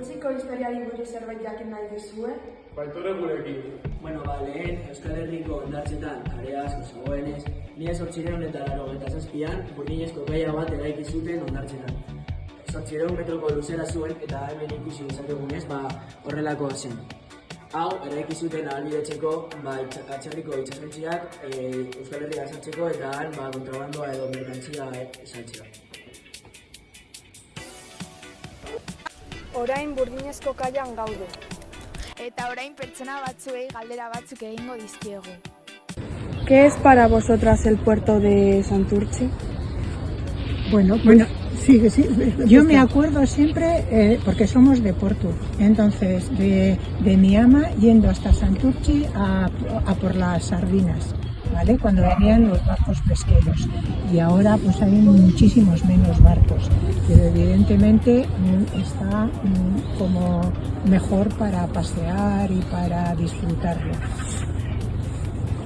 Santurtziko historiari buruz zerbait jakin nahi duzue? Baitore gurekin. Lehen Euskal Herriko hondartzetan, are asko zegoenez, 1897an burdinezko gaia bat eraiki zuten hondartzetan. 800 metroko luzera zuen eta hemen ikusi dezakegunez horrelako zen. Hau, eraiki zuten ahalbidetzeko atzerriko itsasontziak Euskal Herria sartzeko eta han kontrabandoa edo merkantzia saltzea. Orain burdinezko kaian gaude. Eta orain pertsona batzuei galdera batzuk egingo dizkiegu. ¿Qué es para vosotras el puerto de Santurtzi? Bueno, sí. Yo me acuerdo siempre, porque somos de Porto, entonces de mi ama yendo hasta Santurtzi a por las sardinas, ¿vale? Cuando venían los barcos pesqueros. Y ahora pues hay muchísimos menos barcos, pero evidentemente está como mejor para pasear y para disfrutarlo.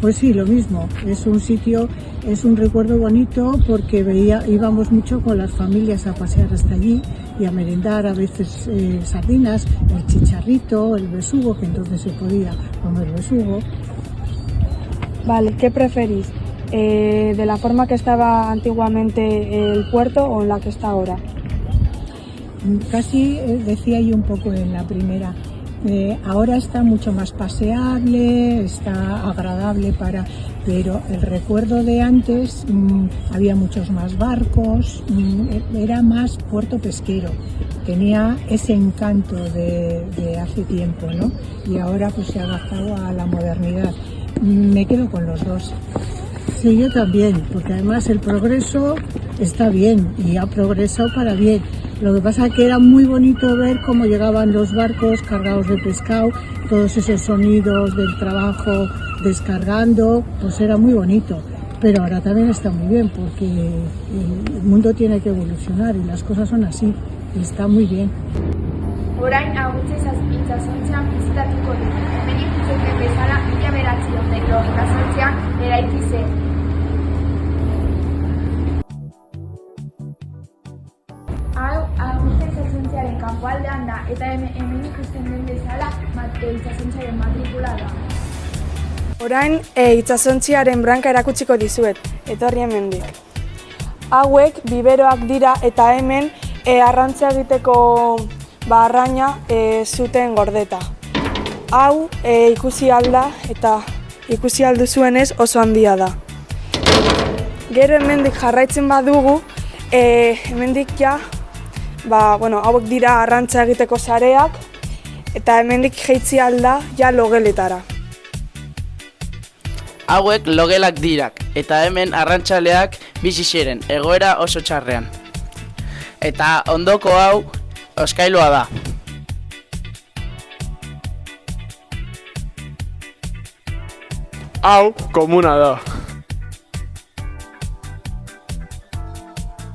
Pues sí, lo mismo, es un sitio, es un recuerdo bonito porque íbamos mucho con las familias a pasear hasta allí y a merendar a veces sardinas, el chicharrito, el besugo, que entonces se podía comer besugo. Vale, ¿qué preferís? ¿De la forma que estaba antiguamente el puerto o en la que está ahora? Casi decía yo un poco en la primera. Ahora está mucho más paseable, está agradable pero el recuerdo de antes había muchos más barcos, era más puerto pesquero, tenía ese encanto de hace tiempo, ¿no? Y ahora pues se ha adaptado a la modernidad. Me quedo con los dos. Sí, yo también, porque además el progreso está bien y ha progresado para bien. Lo que pasa es que era muy bonito ver cómo llegaban los barcos cargados de pescado, todos esos sonidos del trabajo descargando, pues era muy bonito. Pero ahora también está muy bien porque el mundo tiene que evolucionar y las cosas son así, y está muy bien. Orain agutze itsasontzian bizitatuko du. Hemen ikusten bezala 1928an eraiki zen. Hau agutze itsasontziaren kanpoaldean da eta hemen ikusten den bezala itsasontziaren matrikula da. Orain itsasontziaren branka erakutsiko dizuet, etorri hemendik. Hauek biberoak dira eta hemen arrantza egiteko arraina zuten gordeta. Hau ikusi alda eta ikusi alduzuenez oso handia da. Gero hemendik jarraitzen badugu, hemendik hauek dira arrantza egiteko sareak eta hemendik jaitsi alda logeletara. Hauek logelak dirak eta hemen arrantzaleak bizi ziren egoera oso txarrean. Eta ondoko hau Oskailoa da. Hau komuna da.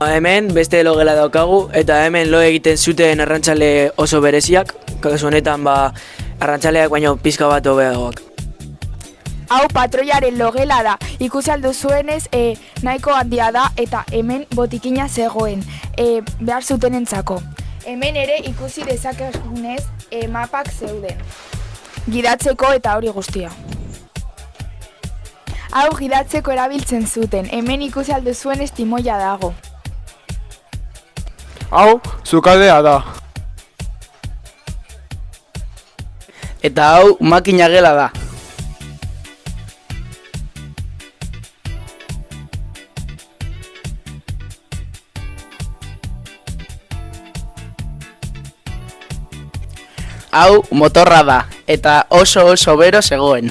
Hemen beste logela daukagu eta hemen lo egiten zuten arrantzale oso bereziak, kasu honetan arrantzaleak baino pizka bat hobeagoak. Hau patroiaren logela da, ikusi alduzuenez nahiko handia da eta hemen botikina zegoen behar zutenentzako. Hemen ere ikusi dezakegunez mapak zeuden. Gidatzeko eta hori guztia. Hau gidatzeko erabiltzen zuten, hemen ikusi alduzuenez timoia dago. Hau sukaldea da. Eta hau makina gela da. Hau motorra da, eta oso bero zegoen.